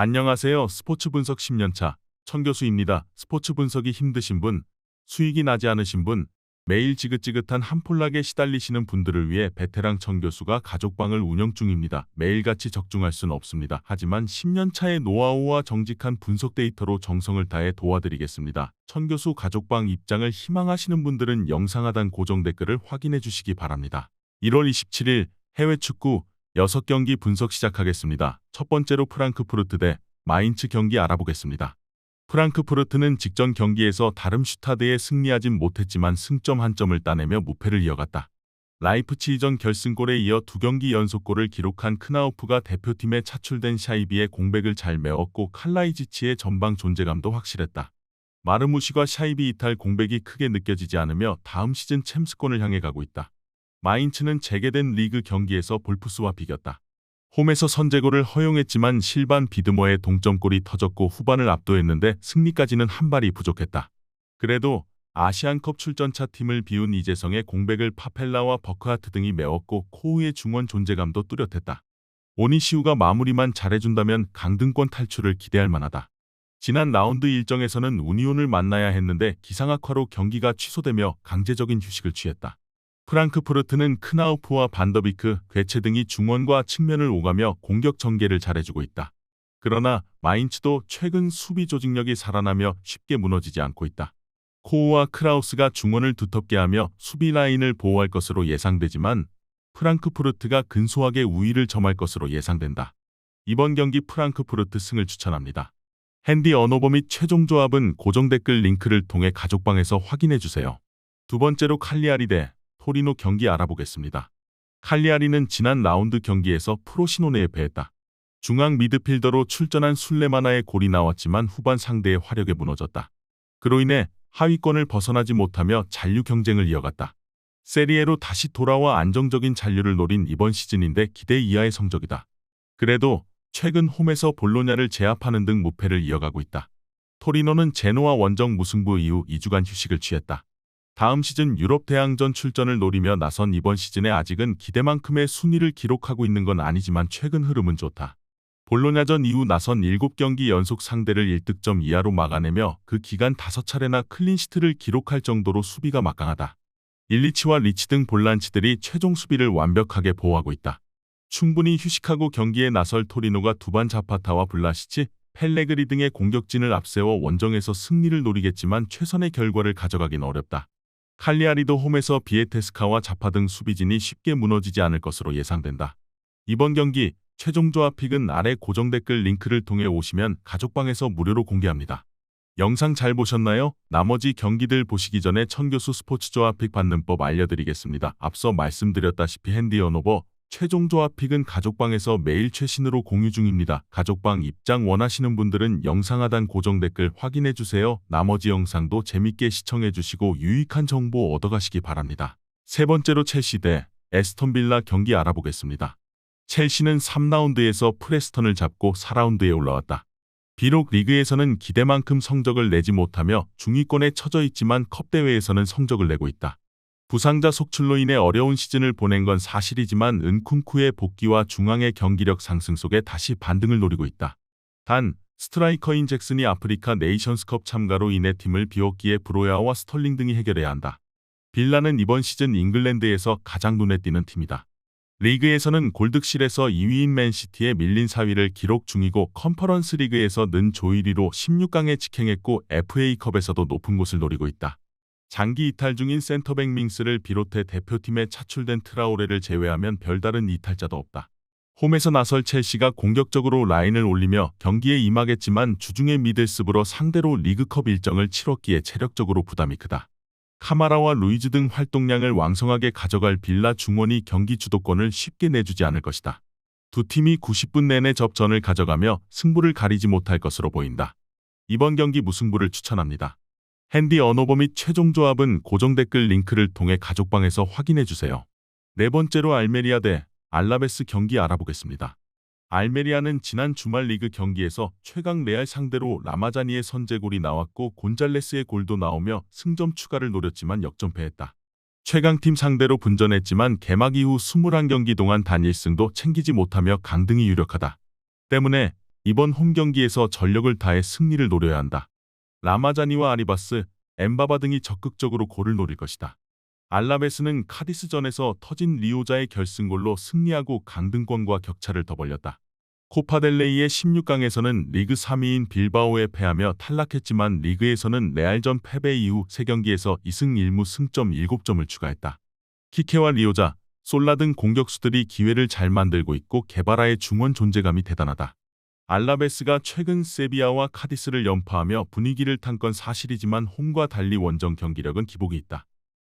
안녕하세요. 스포츠 분석 10년차 천교수입니다. 스포츠 분석이 힘드신 분, 수익이 나지 않으신 분, 매일 지긋지긋한 한폴락에 시달리시는 분들을 위해 베테랑 천교수가 가족방을 운영 중입니다. 매일같이 적중할 수는 없습니다. 하지만 10년차의 노하우와 정직한 분석 데이터로 정성을 다해 도와드리겠습니다. 천교수 가족방 입장을 희망하시는 분들은 영상 하단 고정 댓글을 확인해 주시기 바랍니다. 1월 27일 해외 축구 6경기 분석 시작하겠습니다. 첫 번째로 프랑크푸르트 대 마인츠 경기 알아보겠습니다. 프랑크푸르트는 직전 경기에서 다름슈타드에 승리하진 못했지만 승점 한 점을 따내며 무패를 이어갔다. 라이프치히전 결승골에 이어 2경기 연속골을 기록한 크나우프가 대표팀에 차출된 샤이비의 공백을 잘 메웠고 칼라이지치의 전방 존재감도 확실했다. 마르무시과 샤이비 이탈 공백이 크게 느껴지지 않으며 다음 시즌 챔스권을 향해 가고 있다. 마인츠는 재개된 리그 경기에서 볼프스와 비겼다. 홈에서 선제골을 허용했지만 실반 비드머의 동점골이 터졌고 후반을 압도했는데 승리까지는 한 발이 부족했다. 그래도 아시안컵 출전차 팀을 비운 이재성의 공백을 파펠라와 버크하트 등이 메웠고 코우의 중원 존재감도 뚜렷했다. 오니시우가 마무리만 잘해준다면 강등권 탈출을 기대할 만하다. 지난 라운드 일정에서는 우니온을 만나야 했는데 기상악화로 경기가 취소되며 강제적인 휴식을 취했다. 프랑크푸르트는 크나우프와 반더비크, 괴체 등이 중원과 측면을 오가며 공격 전개를 잘해주고 있다. 그러나 마인츠도 최근 수비 조직력이 살아나며 쉽게 무너지지 않고 있다. 코우와 크라우스가 중원을 두텁게 하며 수비 라인을 보호할 것으로 예상되지만 프랑크푸르트가 근소하게 우위를 점할 것으로 예상된다. 이번 경기 프랑크푸르트 승을 추천합니다. 핸디 언어버 및 최종 조합은 고정 댓글 링크를 통해 가족방에서 확인해주세요. 두 번째로 칼리아리 대 토리노 경기 알아보겠습니다. 칼리아리는 지난 라운드 경기에서 프로시노네에 패했다. 중앙 미드필더로 출전한 술레마나의 골이 나왔지만 후반 상대의 화력에 무너졌다. 그로 인해 하위권을 벗어나지 못하며 잔류 경쟁을 이어갔다. 세리에로 다시 돌아와 안정적인 잔류를 노린 이번 시즌인데 기대 이하의 성적이다. 그래도 최근 홈에서 볼로냐를 제압하는 등 무패를 이어가고 있다. 토리노는 제노와 원정 무승부 이후 2주간 휴식을 취했다. 다음 시즌 유럽 대항전 출전을 노리며 나선 이번 시즌에 아직은 기대만큼의 순위를 기록하고 있는 건 아니지만 최근 흐름은 좋다. 볼로냐전 이후 나선 7경기 연속 상대를 1득점 이하로 막아내며 그 기간 5차례나 클린시트를 기록할 정도로 수비가 막강하다. 일리치와 리치 등 볼란치들이 최종 수비를 완벽하게 보호하고 있다. 충분히 휴식하고 경기에 나설 토리노가 두반 자파타와 블라시치, 펠레그리 등의 공격진을 앞세워 원정에서 승리를 노리겠지만 최선의 결과를 가져가긴 어렵다. 칼리아리도 홈에서 비에테스카와 자파 등 수비진이 쉽게 무너지지 않을 것으로 예상된다. 이번 경기 최종 조합 픽은 아래 고정 댓글 링크를 통해 오시면 가족방에서 무료로 공개합니다. 영상 잘 보셨나요? 나머지 경기들 보시기 전에 천교수 스포츠 조합 픽 받는 법 알려드리겠습니다. 앞서 말씀드렸다시피 핸디 언어버 최종 조합 픽은 가족방에서 매일 최신으로 공유 중입니다. 가족방 입장 원하시는 분들은 영상 하단 고정 댓글 확인해주세요. 나머지 영상도 재밌게 시청해주시고 유익한 정보 얻어가시기 바랍니다. 세 번째로 첼시 대 에스턴 빌라 경기 알아보겠습니다. 첼시는 3라운드에서 프레스턴을 잡고 4라운드에 올라왔다. 비록 리그에서는 기대만큼 성적을 내지 못하며 중위권에 처져 있지만 컵대회에서는 성적을 내고 있다. 부상자 속출로 인해 어려운 시즌을 보낸 건 사실이지만 은쿤쿠의 복귀와 중앙의 경기력 상승 속에 다시 반등을 노리고 있다. 단, 스트라이커인 잭슨이 아프리카 네이션스컵 참가로 인해 팀을 비웠기에 브로야와 스털링 등이 해결해야 한다. 빌라는 이번 시즌 잉글랜드에서 가장 눈에 띄는 팀이다. 리그에서는 골득실에서 2위인 맨시티에 밀린 4위를 기록 중이고 컨퍼런스 리그에서 는 조1위로 16강에 직행했고 FA컵에서도 높은 곳을 노리고 있다. 장기 이탈 중인 센터백 밍스를 비롯해 대표팀에 차출된 트라오레를 제외하면 별다른 이탈자도 없다. 홈에서 나설 첼시가 공격적으로 라인을 올리며 경기에 임하겠지만 주중에 미들스브러 상대로 리그컵 일정을 치렀기에 체력적으로 부담이 크다. 카마라와 루이즈 등 활동량을 왕성하게 가져갈 빌라 중원이 경기 주도권을 쉽게 내주지 않을 것이다. 두 팀이 90분 내내 접전을 가져가며 승부를 가리지 못할 것으로 보인다. 이번 경기 무승부를 추천합니다. 핸디 언어버 및 최종 조합은 고정 댓글 링크를 통해 가족방에서 확인해주세요. 네 번째로 알메리아 대 알라베스 경기 알아보겠습니다. 알메리아는 지난 주말 리그 경기에서 최강 레알 상대로 라마자니의 선제골이 나왔고 곤잘레스의 골도 나오며 승점 추가를 노렸지만 역전패했다. 최강팀 상대로 분전했지만 개막 이후 21경기 동안 단 1승도 챙기지 못하며 강등이 유력하다. 때문에 이번 홈 경기에서 전력을 다해 승리를 노려야 한다. 라마자니와 아리바스, 엠바바 등이 적극적으로 골을 노릴 것이다. 알라베스는 카디스전에서 터진 리오자의 결승골로 승리하고 강등권과 격차를 더 벌렸다. 코파델레이의 16강에서는 리그 3위인 빌바오에 패하며 탈락했지만 리그에서는 레알전 패배 이후 3경기에서 2승 1무 승점 7점을 추가했다. 키케와 리오자, 솔라 등 공격수들이 기회를 잘 만들고 있고 게바라의 중원 존재감이 대단하다. 알라베스가 최근 세비야와 카디스를 연파하며 분위기를 탄 건 사실이지만 홈과 달리 원정 경기력은 기복이 있다.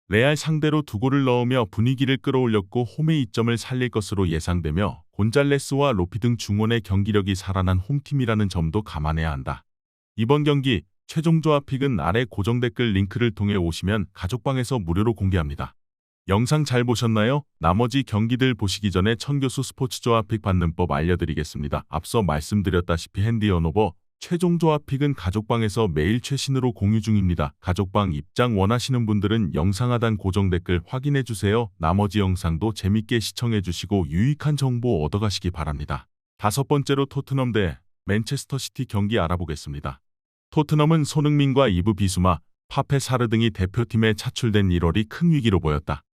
레알 상대로 2골을 넣으며 분위기를 끌어올렸고 홈의 이점을 살릴 것으로 예상되며 곤잘레스와 로피 등 중원의 경기력이 살아난 홈팀이라는 점도 감안해야 한다. 이번 경기 최종 조합픽은 아래 고정 댓글 링크를 통해 오시면 가족방에서 무료로 공개합니다. 영상 잘 보셨나요? 나머지 경기들 보시기 전에 천교수 스포츠 조합픽 받는 법 알려드리겠습니다. 앞서 말씀드렸다시피 핸디 언오버 최종 조합픽은 가족방에서 매일 최신으로 공유 중입니다. 가족방 입장 원하시는 분들은 영상 하단 고정 댓글 확인해주세요. 나머지 영상도 재밌게 시청해주시고 유익한 정보 얻어가시기 바랍니다. 5번째로 토트넘 대 맨체스터 시티 경기 알아보겠습니다. 토트넘은 손흥민과 이브 비수마, 파페 사르 등이 대표팀에 차출된 1월이 큰 위기로 보였다.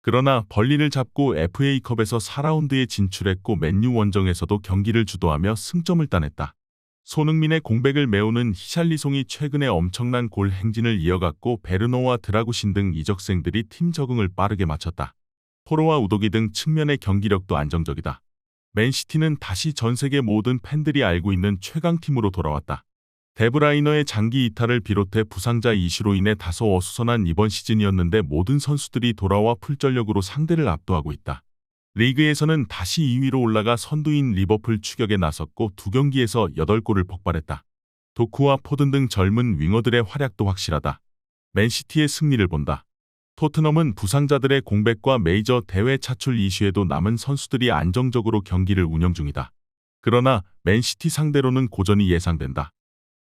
그러나 벌리를 잡고 FA컵에서 4라운드에 진출했고 맨유 원정에서도 경기를 주도하며 승점을 따냈다. 손흥민의 공백을 메우는 히샬리송이 최근에 엄청난 골 행진을 이어갔고 베르노와 드라구신 등 이적생들이 팀 적응을 빠르게 마쳤다. 포로와 우도기 등 측면의 경기력도 안정적이다. 맨시티는 다시 전 세계 모든 팬들이 알고 있는 최강팀으로 돌아왔다. 데브라이너의 장기 이탈을 비롯해 부상자 이슈로 인해 다소 어수선한 이번 시즌이었는데 모든 선수들이 돌아와 풀전력으로 상대를 압도하고 있다. 리그에서는 다시 2위로 올라가 선두인 리버풀 추격에 나섰고 2경기에서 8골을 폭발했다. 도쿠와 포든 등 젊은 윙어들의 활약도 확실하다. 맨시티의 승리를 본다. 토트넘은 부상자들의 공백과 메이저 대회 차출 이슈에도 남은 선수들이 안정적으로 경기를 운영 중이다. 그러나 맨시티 상대로는 고전이 예상된다.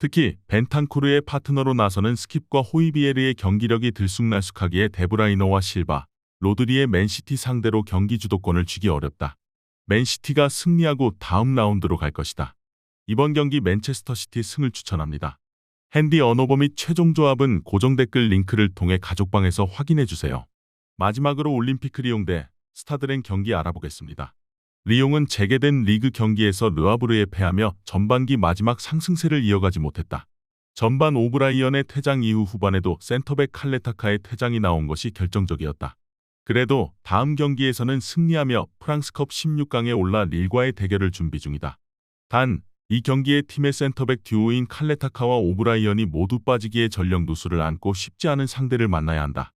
특히 벤탄쿠르의 파트너로 나서는 스킵과 호이비에르의 경기력이 들쑥날쑥하기에 데브라이너와 실바, 로드리의 맨시티 상대로 경기 주도권을 쥐기 어렵다. 맨시티가 승리하고 다음 라운드로 갈 것이다. 이번 경기 맨체스터 시티 승을 추천합니다. 핸디 언오버 및 최종 조합은 고정 댓글 링크를 통해 가족방에서 확인해주세요. 마지막으로 올림픽 리옹 대 스타드랭 경기 알아보겠습니다. 리옹은 재개된 리그 경기에서 르아브르에 패하며 전반기 마지막 상승세를 이어가지 못했다. 전반 오브라이언의 퇴장 이후 후반에도 센터백 칼레타카의 퇴장이 나온 것이 결정적이었다. 그래도 다음 경기에서는 승리하며 프랑스컵 16강에 올라 릴과의 대결을 준비 중이다. 단, 이 경기에 팀의 센터백 듀오인 칼레타카와 오브라이언이 모두 빠지기에 전력 누수를 안고 쉽지 않은 상대를 만나야 한다.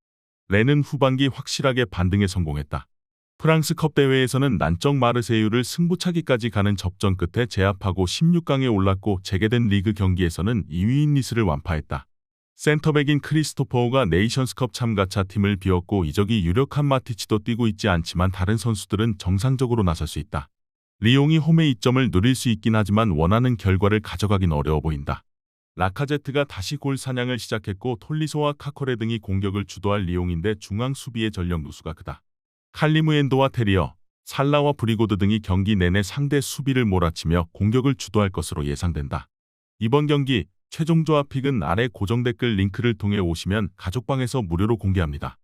렌은 후반기 확실하게 반등에 성공했다. 프랑스컵 대회에서는 난적 마르세유를 승부차기까지 가는 접전 끝에 제압하고 16강에 올랐고 재개된 리그 경기에서는 2위인 니스를 완파했다. 센터백인 크리스토퍼가 네이션스컵 참가차 팀을 비웠고 이적이 유력한 마티치도 뛰고 있지 않지만 다른 선수들은 정상적으로 나설 수 있다. 리옹이 홈의 이점을 누릴 수 있긴 하지만 원하는 결과를 가져가긴 어려워 보인다. 라카제트가 다시 골 사냥을 시작했고 톨리소와 카코레 등이 공격을 주도할 리옹인데 중앙 수비의 전력 누수가 크다. 칼리무엔도와 테리어, 살라와 브리고드 등이 경기 내내 상대 수비를 몰아치며 공격을 주도할 것으로 예상된다. 이번 경기 최종 조합픽은 아래 고정 댓글 링크를 통해 오시면 가족방에서 무료로 공개합니다.